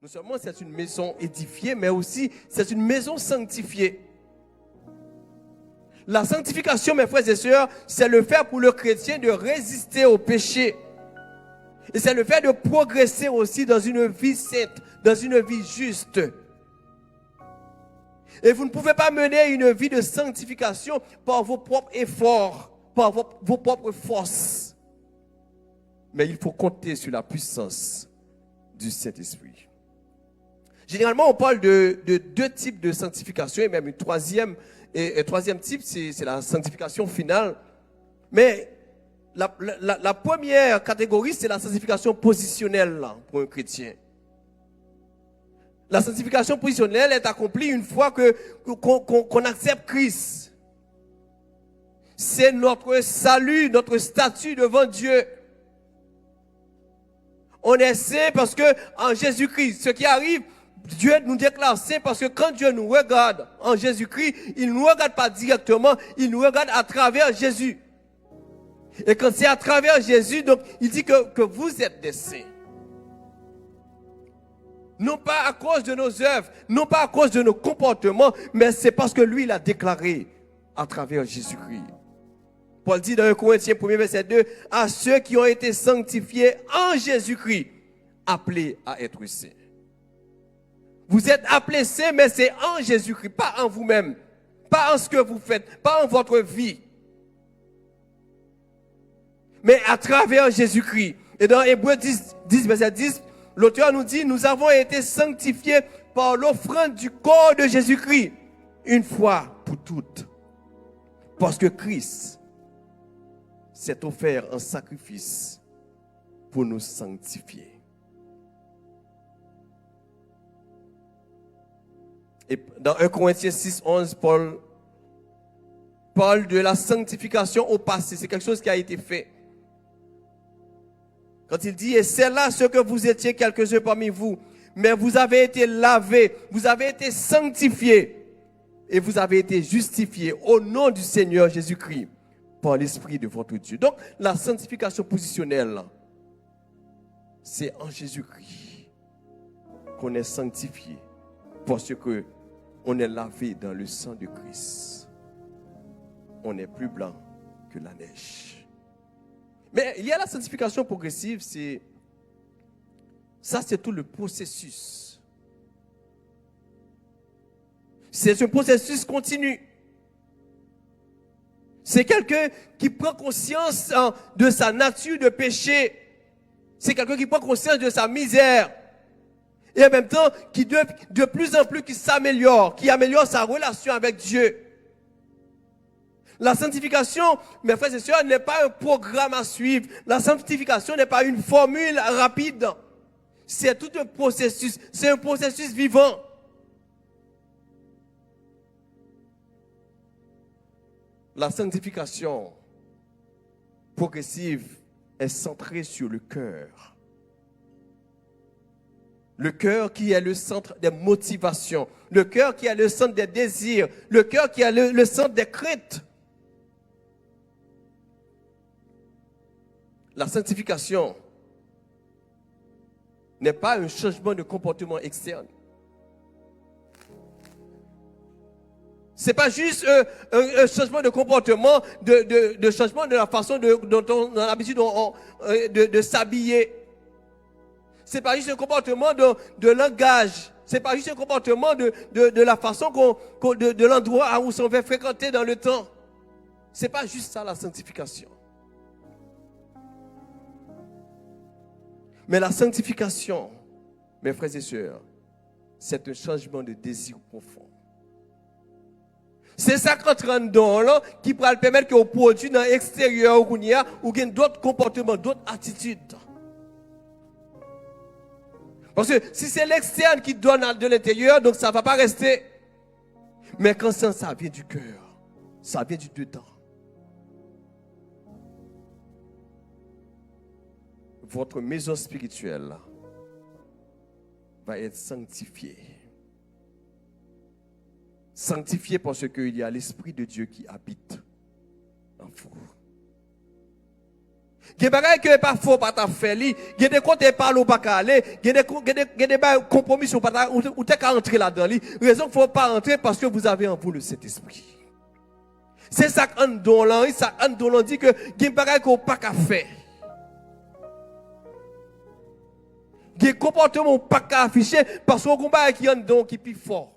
Non seulement c'est une maison édifiée, mais aussi c'est une maison sanctifiée. La sanctification, mes frères et sœurs, c'est le fait pour le chrétien de résister au péché. Et c'est le fait de progresser aussi dans une vie sainte, dans une vie juste. Et vous ne pouvez pas mener une vie de sanctification par vos propres efforts, par vos propres forces. Mais il faut compter sur la puissance du Saint-Esprit. Généralement, on parle de deux types de sanctification, et même un troisième type, c'est la sanctification finale. Mais la première catégorie, c'est la sanctification positionnelle là, pour un chrétien. La sanctification positionnelle est accomplie une fois qu'on accepte Christ. C'est notre salut, notre statut devant Dieu. On est saint parce que en Jésus-Christ, ce qui arrive, Dieu nous déclare saint parce que quand Dieu nous regarde en Jésus-Christ, il ne nous regarde pas directement, il nous regarde à travers Jésus. Et quand c'est à travers Jésus, donc il dit que vous êtes des saints. Non pas à cause de nos œuvres, non pas à cause de nos comportements, mais c'est parce que lui, il a déclaré à travers Jésus-Christ. Paul dit dans 1 Corinthiens 1er verset 2, à ceux qui ont été sanctifiés en Jésus-Christ, appelés à être saints. Vous êtes appelés saints, mais c'est en Jésus-Christ, pas en vous-même, pas en ce que vous faites, pas en votre vie. Mais à travers Jésus-Christ. Et dans Hébreux 10 verset 10, l'auteur nous dit, nous avons été sanctifiés par l'offrande du corps de Jésus-Christ, une fois pour toutes. Parce que Christ s'est offert en sacrifice pour nous sanctifier. Et dans 1 Corinthiens 6, 11, Paul parle de la sanctification au passé. C'est quelque chose qui a été fait. Quand il dit, et c'est là ce que vous étiez quelques-uns parmi vous, mais vous avez été lavés, vous avez été sanctifiés, et vous avez été justifiés au nom du Seigneur Jésus-Christ, par l'Esprit de votre Dieu. Donc, la sanctification positionnelle, c'est en Jésus-Christ qu'on est sanctifié, parce que on est lavé dans le sang de Christ. On est plus blanc que la neige. Mais il y a la sanctification progressive, c'est tout le processus. C'est un processus continu. C'est quelqu'un qui prend conscience de sa nature de péché. C'est quelqu'un qui prend conscience de sa misère. Et en même temps, qui de plus en plus qui s'améliore, qui améliore sa relation avec Dieu. La sanctification, mes frères et sœurs, n'est pas un programme à suivre. La sanctification n'est pas une formule rapide. C'est tout un processus. C'est un processus vivant. La sanctification progressive est centrée sur le cœur. Le cœur qui est le centre des motivations. Le cœur qui est le centre des désirs. Le cœur qui est le centre des craintes. La sanctification n'est pas un changement de comportement externe. Ce n'est pas juste un changement de comportement, de changement de la façon dont on a l'habitude de s'habiller. Ce n'est pas juste un comportement de langage. Ce n'est pas juste un comportement de la façon de l'endroit où on va fréquenter dans le temps. Ce n'est pas juste ça la sanctification. Mais la sanctification, mes frères et sœurs, c'est un changement de désir profond. C'est ça qui rend dans là qui pourra permettre qu'on produise dans l'extérieur ou gagne d'autres comportements, d'autres attitudes. Parce que si c'est l'externe qui donne de l'intérieur, donc ça ne va pas rester. Mais quand ça vient du cœur, ça vient du dedans. Votre maison spirituelle va être sanctifiée. Sanctifiée parce qu'il y a l'Esprit de Dieu qui habite en vous. Il y a des choses qui ne sont pas faux, pas ta faire. Il y a des comptes qui ne pas qu'à aller. Il y a des compromis ou tu n'es qu'à entrer là-dedans. La raison qu'il ne faut pas entrer parce que vous avez en vous le Saint-Esprit. C'est ça qu'un don là dit que il y a des choses qu'on pas qu'à faire. Il y a des comportements pas qu'à afficher parce qu'on a un don qui est plus fort.